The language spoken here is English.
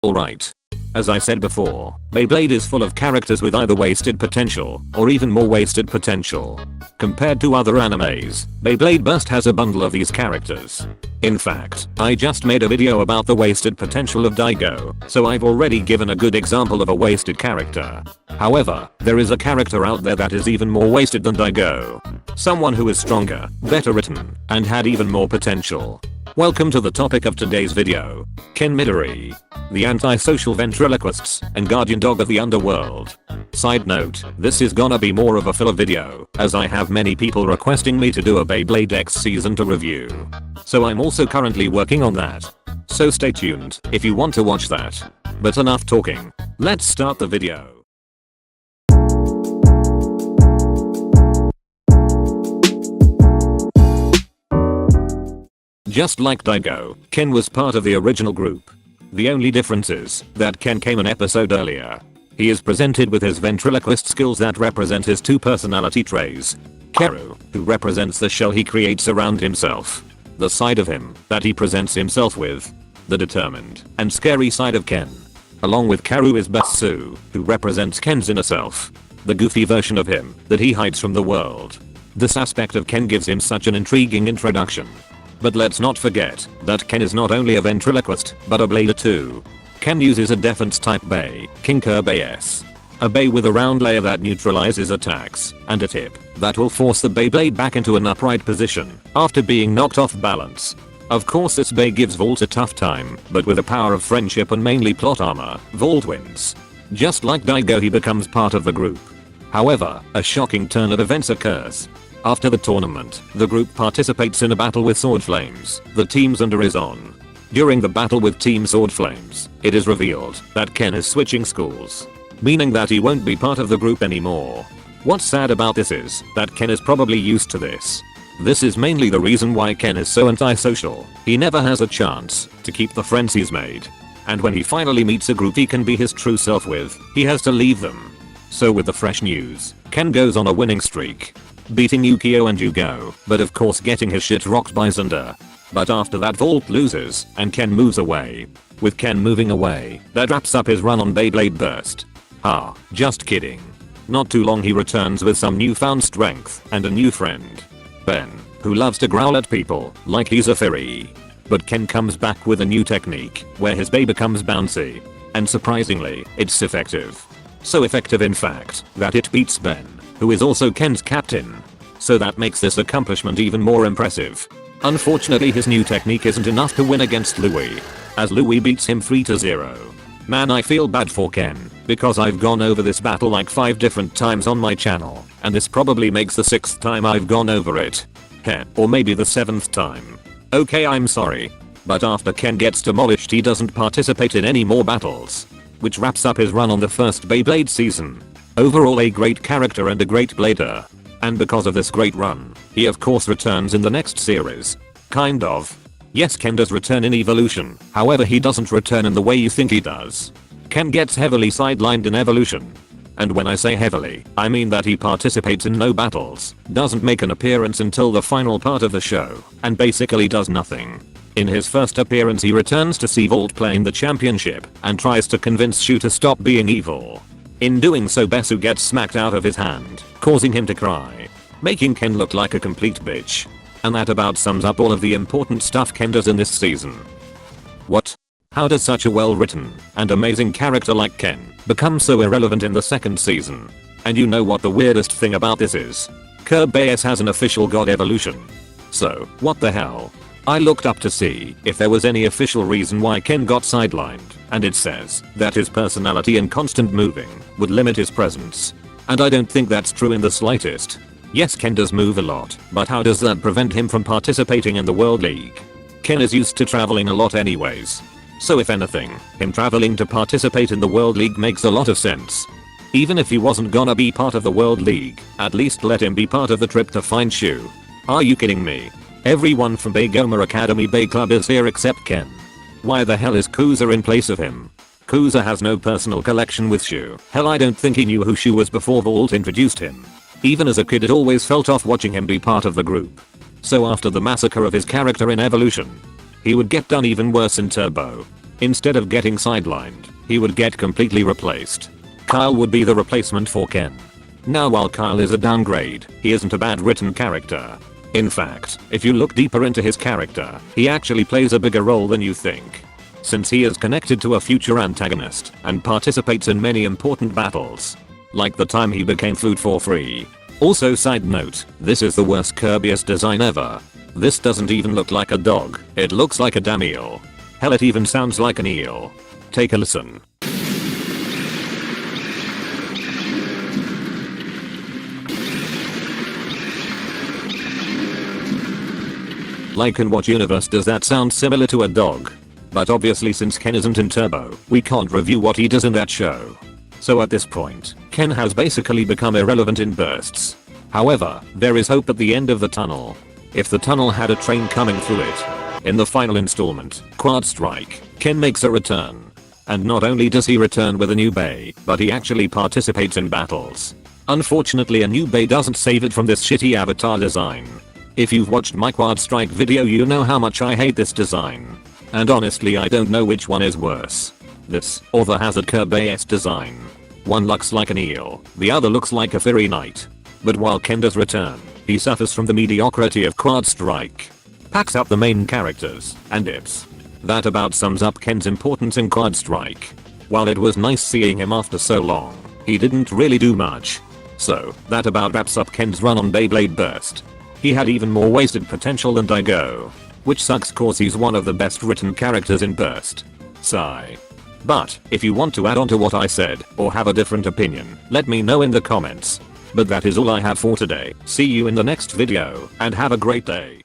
Alright. As I said before, Beyblade is full of characters with either wasted potential or even more wasted potential. Compared to other animes, Beyblade Burst has a bundle of these characters. In fact, I just made a video about the wasted potential of Daigo, so I've already given a good example of a wasted character. However, there is a character out there that is even more wasted than Daigo. Someone who is stronger, better written, and had even more potential. Welcome to the topic of today's video. Ken Midori. The antisocial ventriloquists and guardian dog of the underworld. Side note, this is gonna be more of a filler video, as I have many people requesting me to do a Beyblade X season to review. So I'm also currently working on that. So stay tuned if you want to watch that. But enough talking. Let's start the video. Just like Daigo, Ken was part of the original group. The only difference is that Ken came an episode earlier. He is presented with his ventriloquist skills that represent his two personality traits. Keru, who represents the shell he creates around himself. The side of him that he presents himself with. The determined and scary side of Ken. Along with Keru is Basu, who represents Ken's inner self. The goofy version of him that he hides from the world. This aspect of Ken gives him such an intriguing introduction. But let's not forget that Ken is not only a ventriloquist, but a blader too. Ken uses a defense type bay, King Base. A bay with a round layer that neutralizes attacks, and a tip that will force the Beyblade back into an upright position after being knocked off balance. Of course this bay gives Volt a tough time, but with the power of friendship and mainly plot armor, Volt wins. Just like Daigo, he becomes part of the group. However, a shocking turn of events occurs. After the tournament, the group participates in a battle with Sword Flames, the team's under is on. During the battle with Team Sword Flames, it is revealed that Ken is switching schools, meaning that he won't be part of the group anymore. What's sad about this is that Ken is probably used to this. This is mainly the reason why Ken is so antisocial. He never has a chance to keep the friends he's made. And when he finally meets a group he can be his true self with, he has to leave them. So with the fresh news, Ken goes on a winning streak. Beating Yukio and Yugo, but of course getting his shit rocked by Zunder. But after that Volt loses, and Ken moves away. With Ken moving away, that wraps up his run on Beyblade Burst. Just kidding. Not too long he returns with some newfound strength and a new friend. Ben, who loves to growl at people like he's a fairy. But Ken comes back with a new technique, where his bay becomes bouncy. And surprisingly, it's effective. So effective in fact, that it beats Ben, who is also Ken's captain. So that makes this accomplishment even more impressive. Unfortunately his new technique isn't enough to win against Louis, as Louis beats him 3-0. Man, I feel bad for Ken, because I've gone over this battle like 5 different times on my channel, and this probably makes the 6th time I've gone over it. Heh, or maybe the 7th time. Okay, I'm sorry. But after Ken gets demolished he doesn't participate in any more battles. Which wraps up his run on the first Beyblade season. Overall a great character and a great blader. And because of this great run, he of course returns in the next series. Kind of. Yes, Ken does return in Evolution, however he doesn't return in the way you think he does. Ken gets heavily sidelined in Evolution. And when I say heavily, I mean that he participates in no battles, doesn't make an appearance until the final part of the show, and basically does nothing. In his first appearance he returns to see Volt playing the championship and tries to convince Shu to stop being evil. In doing so Basu gets smacked out of his hand, causing him to cry, making Ken look like a complete bitch. And that about sums up all of the important stuff Ken does in this season. What? How does such a well written and amazing character like Ken become so irrelevant in the second season? And you know what the weirdest thing about this is? Base has an official god evolution. So, what the hell? I looked up to see if there was any official reason why Ken got sidelined, and it says that his personality and constant moving would limit his presence. And I don't think that's true in the slightest. Yes, Ken does move a lot, but how does that prevent him from participating in the World League? Ken is used to traveling a lot anyways. So if anything, him traveling to participate in the World League makes a lot of sense. Even if he wasn't gonna be part of the World League, at least let him be part of the trip to find Shu. Are you kidding me? Everyone from Baygoma Academy Bay Club is here except Ken. Why the hell is Kuza in place of him? Kuza has no personal connection with Shu. Hell, I don't think he knew who Shu was before Volt introduced him. Even as a kid it always felt off watching him be part of the group. So after the massacre of his character in Evolution, he would get done even worse in Turbo. Instead of getting sidelined, he would get completely replaced. Kyle would be the replacement for Ken. Now while Kyle is a downgrade, he isn't a bad written character. In fact, if you look deeper into his character, he actually plays a bigger role than you think. Since he is connected to a future antagonist and participates in many important battles. Like the time he became food for free. Also side note, this is the worst Kirby's design ever. This doesn't even look like a dog, it looks like a damn eel. Hell, it even sounds like an eel. Take a listen. Like, in what universe does that sound similar to a dog? But obviously since Ken isn't in Turbo, we can't review what he does in that show. So at this point, Ken has basically become irrelevant in bursts. However, there is hope at the end of the tunnel. If the tunnel had a train coming through it. In the final installment, Quad Strike, Ken makes a return. And not only does he return with a new bay, but he actually participates in battles. Unfortunately, a new bay doesn't save it from this shitty avatar design. If you've watched my Quad Strike video, you know how much I hate this design. And honestly, I don't know which one is worse. This, or the Hazard Kirby-esque design. One looks like an eel, the other looks like a fairy knight. But while Ken does return, he suffers from the mediocrity of Quad Strike. Packs up the main characters, and that about sums up Ken's importance in Quad Strike. While it was nice seeing him after so long, he didn't really do much. So, that about wraps up Ken's run on Beyblade Burst. He had even more wasted potential than Daigo. Which sucks cause he's one of the best written characters in Burst. Sigh. But, if you want to add on to what I said, or have a different opinion, let me know in the comments. But that is all I have for today. See you in the next video, and have a great day.